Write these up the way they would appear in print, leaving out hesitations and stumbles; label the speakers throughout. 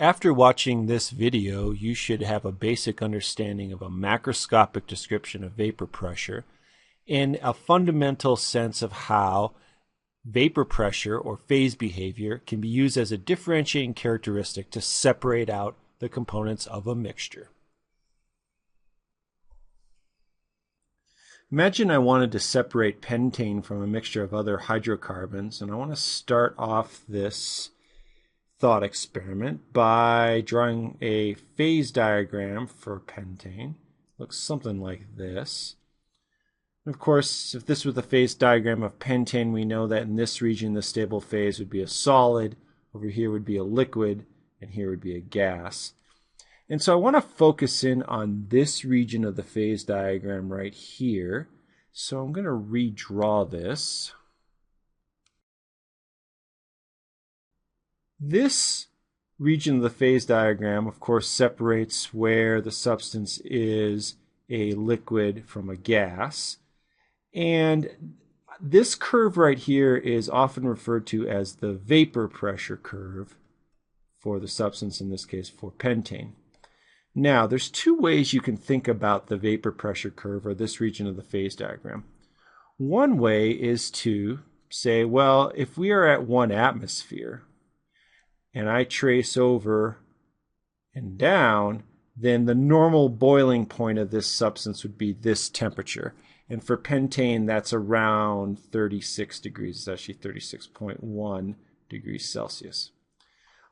Speaker 1: After watching this video, you should have a basic understanding of a macroscopic description of vapor pressure and a fundamental sense of how vapor pressure or phase behavior can be used as a differentiating characteristic to separate out the components of a mixture. Imagine I wanted to separate pentane from a mixture of other hydrocarbons, and I want to start off this thought experiment by drawing a phase diagram for pentane. Looks something like this. And of course, if this was the phase diagram of pentane, we know that in this region the stable phase would be a solid, over here would be a liquid, and here would be a gas. And so I want to focus in on this region of the phase diagram right here. So I'm going to redraw this. This region of the phase diagram, of course, separates where the substance is a liquid from a gas. And this curve right here is often referred to as the vapor pressure curve for the substance, in this case for pentane. Now, there's two ways you can think about the vapor pressure curve or this region of the phase diagram. One way is to say, well, if we are at 1 atmosphere, and I trace over and down, then the normal boiling point of this substance would be this temperature. And for pentane, that's around 36 degrees. It's actually 36.1 degrees Celsius.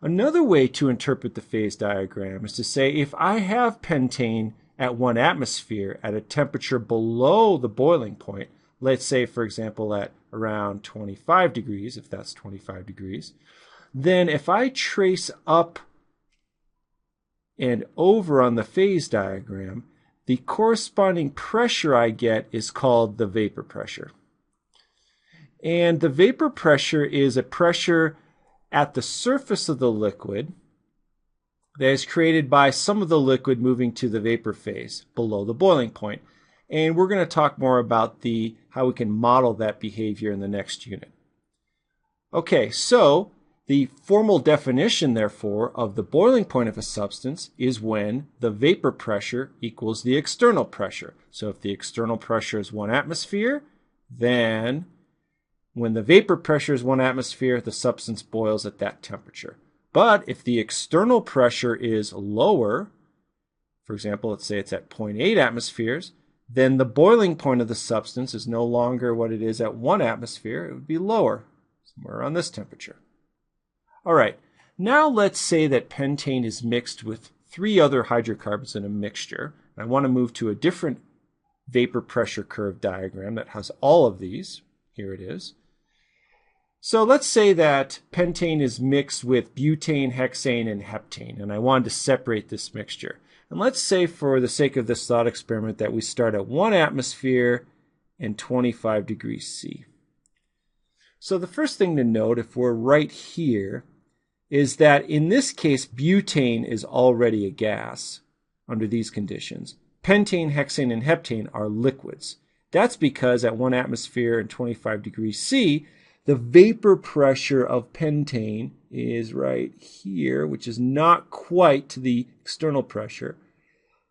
Speaker 1: Another way to interpret the phase diagram is to say if I have pentane at 1 atmosphere at a temperature below the boiling point, let's say, for example, at around 25 degrees, if that's 25 degrees, then if I trace up and over on the phase diagram, the corresponding pressure I get is called the vapor pressure. And the vapor pressure is a pressure at the surface of the liquid that is created by some of the liquid moving to the vapor phase below the boiling point. And we're going to talk more about how we can model that behavior in the next unit. Okay, so the formal definition, therefore, of the boiling point of a substance is when the vapor pressure equals the external pressure. So if the external pressure is 1 atmosphere, then when the vapor pressure is 1 atmosphere, the substance boils at that temperature. But if the external pressure is lower, for example, let's say it's at 0.8 atmospheres, then the boiling point of the substance is no longer what it is at 1 atmosphere. It would be lower, somewhere around this temperature. All right, now let's say that pentane is mixed with 3 other hydrocarbons in a mixture. I want to move to a different vapor pressure curve diagram that has all of these. Here it is. So let's say that pentane is mixed with butane, hexane, and heptane, and I wanted to separate this mixture. And let's say, for the sake of this thought experiment, that we start at 1 atmosphere and 25 degrees C. So the first thing to note, if we're right here, is that in this case, butane is already a gas under these conditions. Pentane, hexane, and heptane are liquids. That's because at 1 atmosphere and 25 degrees C, the vapor pressure of pentane is right here, which is not quite to the external pressure.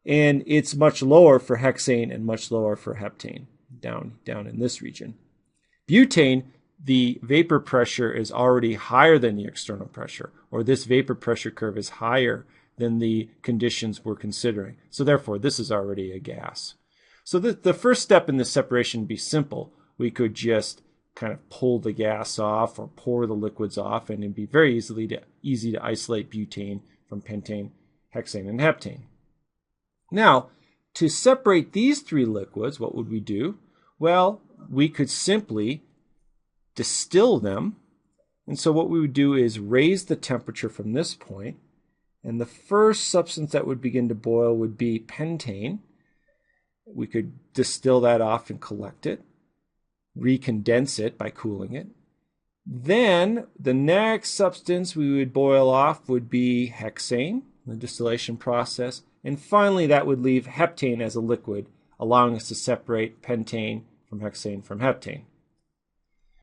Speaker 1: And it's much lower for hexane and much lower for heptane, down in this region. Butane, the vapor pressure is already higher than the external pressure, or this vapor pressure curve is higher than the conditions we're considering. So therefore, this is already a gas. So the first step in this separation would be simple. We could just kind of pull the gas off or pour the liquids off, and it'd be very easy to isolate butane from pentane, hexane, and heptane. Now, to separate these 3 liquids, what would we do? Well, we could simply distill them. And so what we would do is raise the temperature from this point, and the first substance that would begin to boil would be pentane. We could distill that off and collect it, recondense it by cooling it. Then the next substance we would boil off would be hexane, the distillation process. And finally, that would leave heptane as a liquid, allowing us to separate pentane from hexane from heptane.